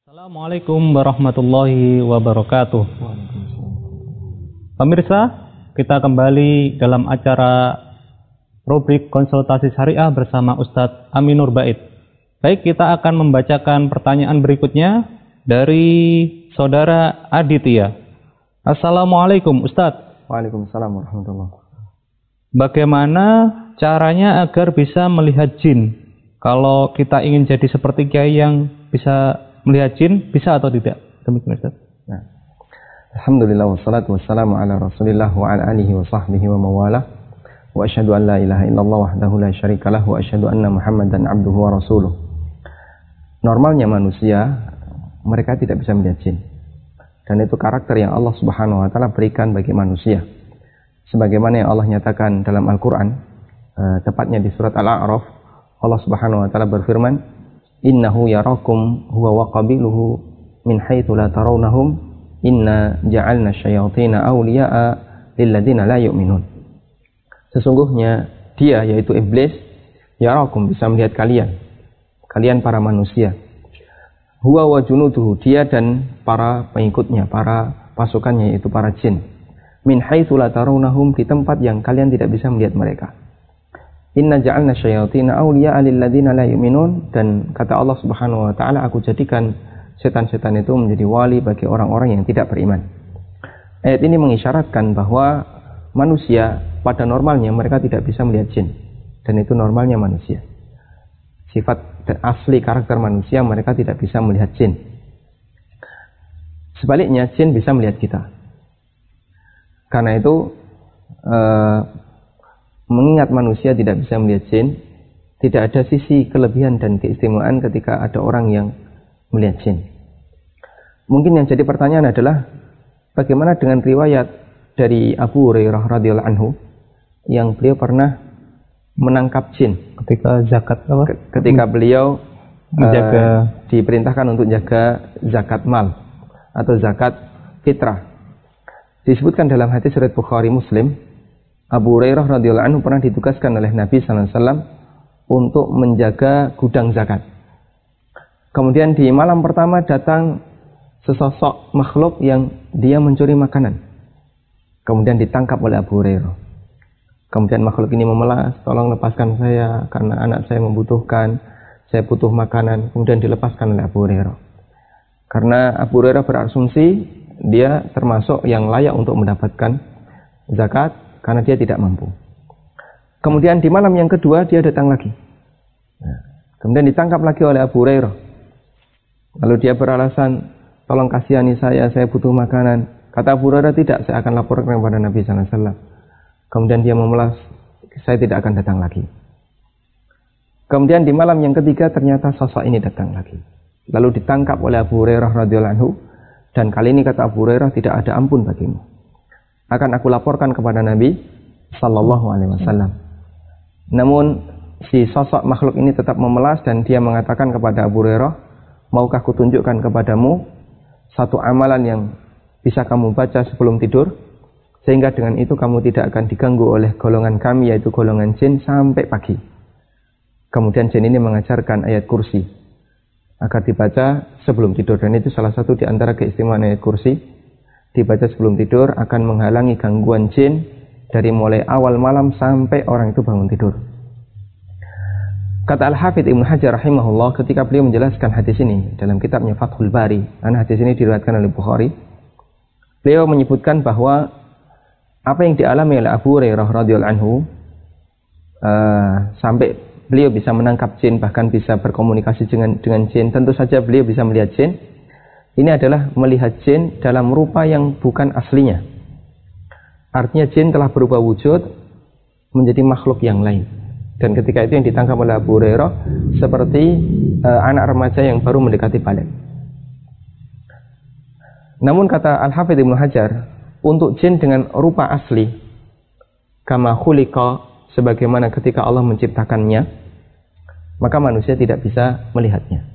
Assalamualaikum warahmatullahi wabarakatuh. Pemirsa, kita kembali dalam acara rubrik konsultasi syariah bersama Ustadz Aminur Bait. Baik, kita akan membacakan pertanyaan berikutnya dari saudara Aditya. Assalamualaikum Ustadz. Waalaikumsalam warahmatullahi wabarakatuh. Bagaimana caranya agar bisa melihat jin? Kalau kita ingin jadi seperti kiai yang bisa melihat jin, bisa atau tidak? Demikian Ustaz. Nah, alhamdulillah wassalatu wassalamu ala Rasulillah wa ala alihi wa sahbihi wa mawalah. Wa asyhadu an la ilaha illallah wahdahu la syarikalah wa asyhadu anna Muhammadan abduhu wa rasuluh. Normalnya manusia, mereka tidak bisa melihat jin. Dan itu karakter yang Allah Subhanahu wa taala berikan bagi manusia. Sebagaimana yang Allah nyatakan dalam Al-Qur'an, tepatnya di surat Al-A'raf, Allah Subhanahu wa taala berfirman, innahu yarakum huwa wa qabiluhu min haitsu la tarawnahum inna ja'alna syayatina awliya'a lilladzina la yu'minun. Sesungguhnya dia, yaitu iblis, yarakum, bisa melihat kalian para manusia. Huwa wa junuduhu, dia dan para pengikutnya, para pasukannya, yaitu para jin. Min haitsu la tarawnahum, di tempat yang kalian tidak bisa melihat mereka. Inna ja'alna syayatina awliya'a lilladzina la yu'minun, dan kata Allah Subhanahu wa taala, aku jadikan setan-setan itu menjadi wali bagi orang-orang yang tidak beriman. Ayat ini mengisyaratkan bahwa manusia pada normalnya mereka tidak bisa melihat jin, dan itu normalnya manusia. Sifat asli karakter manusia, mereka tidak bisa melihat jin. Sebaliknya, jin bisa melihat kita. Karena itu mengingat manusia tidak bisa melihat jin, tidak ada sisi kelebihan dan keistimewaan ketika ada orang yang melihat jin. Mungkin yang jadi pertanyaan adalah, bagaimana dengan riwayat dari Abu Hurairah radhiyallahu anhu yang beliau pernah menangkap jin Ketika zakat apa? Ketika beliau diperintahkan untuk jaga zakat mal atau zakat fitrah. Disebutkan dalam hadis riwayat Bukhari Muslim, Abu Hurairah radhiyallahu anhu pernah ditugaskan oleh Nabi sallallahu alaihi wasallam untuk menjaga gudang zakat. Kemudian di malam pertama datang sesosok makhluk yang dia mencuri makanan. Kemudian ditangkap oleh Abu Hurairah. Kemudian makhluk ini memelas, tolong lepaskan saya karena anak saya membutuhkan, saya butuh makanan. Kemudian dilepaskan oleh Abu Hurairah. Karena Abu Hurairah berasumsi dia termasuk yang layak untuk mendapatkan zakat, karena dia tidak mampu. Kemudian di malam yang kedua dia datang lagi. Kemudian ditangkap lagi oleh Abu Hurairah. Lalu dia beralasan, tolong kasihani saya butuh makanan. Kata Abu Hurairah, tidak, saya akan laporkan kepada Nabi sallallahu alaihi wasallam. Kemudian dia memelas, saya tidak akan datang lagi. Kemudian di malam yang ketiga ternyata sosok ini datang lagi. Lalu ditangkap oleh Abu Hurairah radhiyallahu anhu, dan kali ini kata Abu Hurairah, tidak ada ampun bagimu. Akan aku laporkan kepada Nabi sallallahu alaihi wasallam. Namun si sosok makhluk ini tetap memelas dan dia mengatakan kepada Abu Hurairah, maukah kutunjukkan kepadamu satu amalan yang bisa kamu baca sebelum tidur, sehingga dengan itu kamu tidak akan diganggu oleh golongan kami, yaitu golongan jin, sampai pagi. Kemudian jin ini mengajarkan ayat kursi agar dibaca sebelum tidur, dan itu salah satu di antara keistimewaan ayat kursi. Dibaca sebelum tidur akan menghalangi gangguan jin dari mulai awal malam sampai orang itu bangun tidur. Kata Al-Hafidz Ibnu Hajar rahimahullah ketika beliau menjelaskan hadis ini dalam kitabnya Fathul Bari, karena hadis ini diriwayatkan oleh Bukhari, beliau menyebutkan bahwa apa yang dialami oleh Abu Hurairah radhiyallahu anhu sampai beliau bisa menangkap jin, bahkan bisa berkomunikasi dengan jin, tentu saja beliau bisa melihat jin. Ini adalah melihat jin dalam rupa yang bukan aslinya. Artinya jin telah berubah wujud menjadi makhluk yang lain. Dan ketika itu yang ditangkap oleh Abu Hurairah seperti anak remaja yang baru mendekati balik. Namun kata Al-Hafidz Ibnu Hajar, untuk jin dengan rupa asli, kama khuliqa, sebagaimana ketika Allah menciptakannya, maka manusia tidak bisa melihatnya.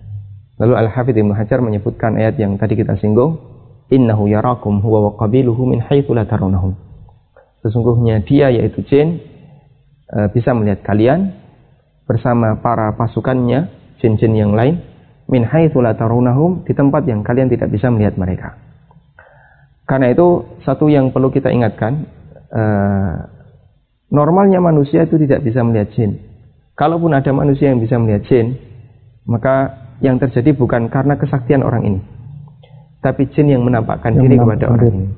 Lalu Al-Hafidz Ibnu Hajar menyebutkan ayat yang tadi kita singgung, innahu yarakum huwa wa qabiluhu min haitsu la tarawnahum. Sesungguhnya dia, yaitu jin, bisa melihat kalian bersama para pasukannya, jin-jin yang lain, min haitsu la tarunnahum, di tempat yang kalian tidak bisa melihat mereka. Karena itu satu yang perlu kita ingatkan, normalnya manusia itu tidak bisa melihat jin. Kalaupun ada manusia yang bisa melihat jin, maka yang terjadi bukan karena kesaktian orang ini, tapi jin yang menampakkan diri kepada orang ini.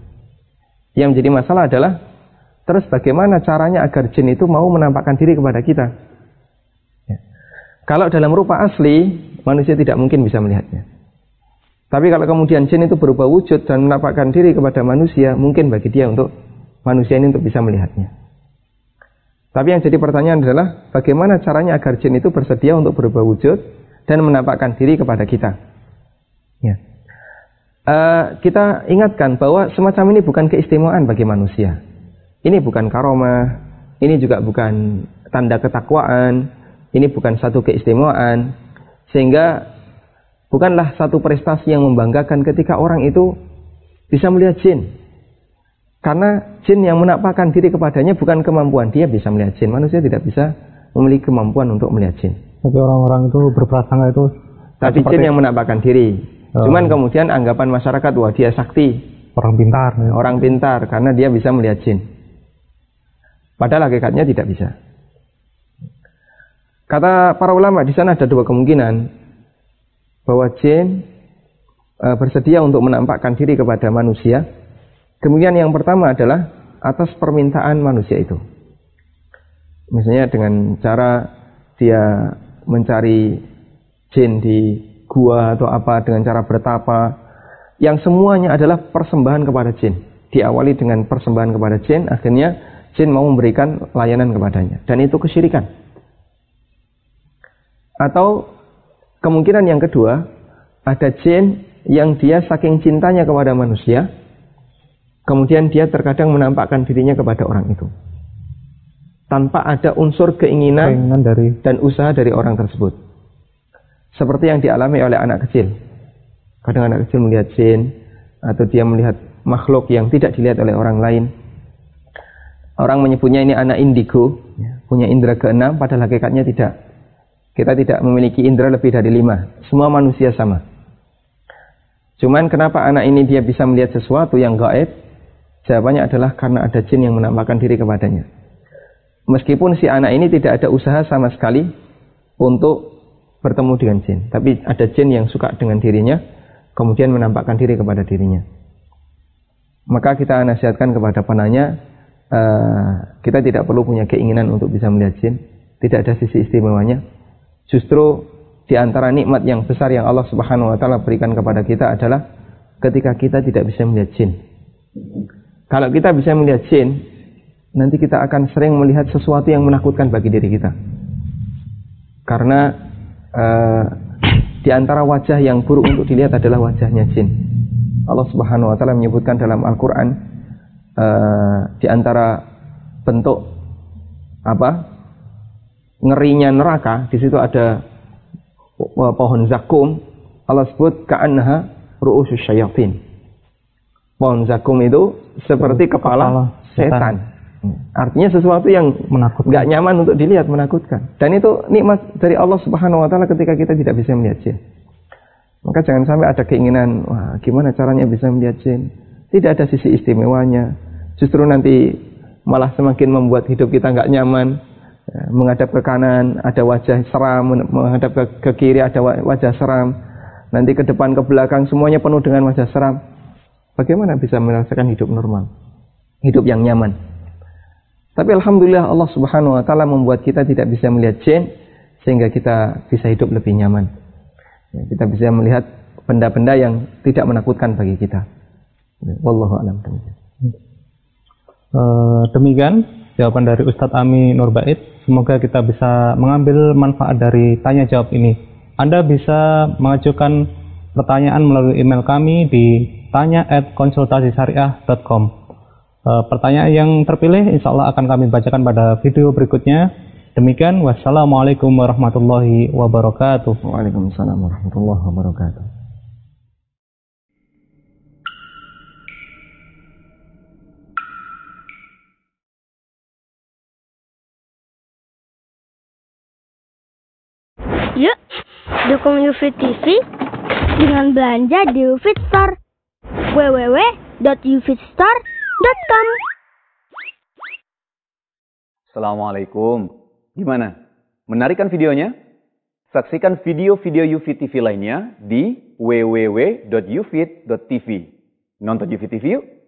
Yang menjadi masalah adalah, terus bagaimana caranya agar jin itu mau menampakkan diri kepada kita? Ya. Kalau dalam rupa asli, manusia tidak mungkin bisa melihatnya. Tapi kalau kemudian jin itu berubah wujud dan menampakkan diri kepada manusia, mungkin bagi dia untuk manusia ini untuk bisa melihatnya. Tapi yang jadi pertanyaan adalah, bagaimana caranya agar jin itu bersedia untuk berubah wujud dan menampakkan diri kepada kita? Ya. Kita ingatkan bahwa semacam ini bukan keistimewaan bagi manusia. Ini bukan karomah, ini juga bukan tanda ketakwaan, ini bukan satu keistimewaan, sehingga bukanlah satu prestasi yang membanggakan ketika orang itu bisa melihat jin. Karena jin yang menampakkan diri kepadanya bukan kemampuan dia bisa melihat jin. Manusia tidak bisa memiliki kemampuan untuk melihat jin. Tapi orang-orang itu berprasangka itu. Tapi jin yang menampakkan diri. Cuman kemudian anggapan masyarakat, wah dia sakti, orang pintar. Ya. Orang pintar karena dia bisa melihat jin. Padahal hakikatnya tidak bisa. Kata para ulama di sana ada dua kemungkinan bahwa jin bersedia untuk menampakkan diri kepada manusia. Kemungkinan yang pertama adalah atas permintaan manusia itu. Misalnya dengan cara dia mencari jin di gua atau apa, dengan cara bertapa, yang semuanya adalah persembahan kepada jin. Diawali dengan persembahan kepada jin, akhirnya jin mau memberikan layanan kepadanya, dan itu kesyirikan. Atau kemungkinan yang kedua, ada jin yang dia saking cintanya kepada manusia, kemudian dia terkadang menampakkan dirinya kepada orang itu tanpa ada unsur keinginan dan usaha dari orang tersebut. Seperti yang dialami oleh anak kecil. Kadang anak kecil melihat jin, atau dia melihat makhluk yang tidak dilihat oleh orang lain. Orang menyebutnya ini anak indigo, punya indera keenam, padahal hakikatnya tidak. Kita tidak memiliki indera lebih dari 5. Semua manusia sama. Cuman kenapa anak ini dia bisa melihat sesuatu yang gaib? Jawabannya adalah karena ada jin yang menampakkan diri kepadanya. Meskipun si anak ini tidak ada usaha sama sekali untuk bertemu dengan jin, tapi ada jin yang suka dengan dirinya, kemudian menampakkan diri kepada dirinya. Maka kita nasihatkan kepada penanya, kita tidak perlu punya keinginan untuk bisa melihat jin, tidak ada sisi istimewanya. Justru di antara nikmat yang besar yang Allah Subhanahu wa taala berikan kepada kita adalah ketika kita tidak bisa melihat jin. Kalau kita bisa melihat jin, nanti kita akan sering melihat sesuatu yang menakutkan bagi diri kita. Karena di antara wajah yang buruk untuk dilihat adalah wajahnya jin. Allah Subhanahu wa taala menyebutkan dalam Al-Qur'an, di antara bentuk ngerinya neraka, di situ ada pohon zakum. Allah sebut ka'annaha ru'usyus syayatin. Pohon zakum itu seperti kepala setan. Artinya sesuatu yang nggak nyaman untuk dilihat, menakutkan. Dan itu nikmat dari Allah Subhanahu wa taala ketika kita tidak bisa melihat jin. Maka jangan sampai ada keinginan, wah gimana caranya bisa melihat jin? Tidak ada sisi istimewanya. Justru nanti malah semakin membuat hidup kita nggak nyaman. Menghadap ke kanan ada wajah seram, menghadap ke kiri ada wajah seram. Nanti ke depan ke belakang semuanya penuh dengan wajah seram. Bagaimana bisa merasakan hidup normal, hidup yang nyaman? Tapi alhamdulillah Allah Subhanahu wa taala membuat kita tidak bisa melihat jin, sehingga kita bisa hidup lebih nyaman. Kita bisa melihat benda-benda yang tidak menakutkan bagi kita. Wallahu a'lam. Demikian jawaban dari Ustadz Ami Nurbait. Semoga kita bisa mengambil manfaat dari tanya jawab ini. Anda bisa mengajukan pertanyaan melalui email kami di tanya@konsultasisyariah.com. Pertanyaan yang terpilih insya Allah akan kami bacakan pada video berikutnya. Demikian, wassalamualaikum warahmatullahi wabarakatuh. Waalaikumsalam warahmatullahi wabarakatuh. Yuk, Dukung UFIT TV dengan belanja di UFIT Store. www.ufitstore.com. Assalamualaikum. Gimana? Menarik kan videonya? Saksikan video-video UFIT TV lainnya di www.ufit.tv. Nonton UFIT TV yuk!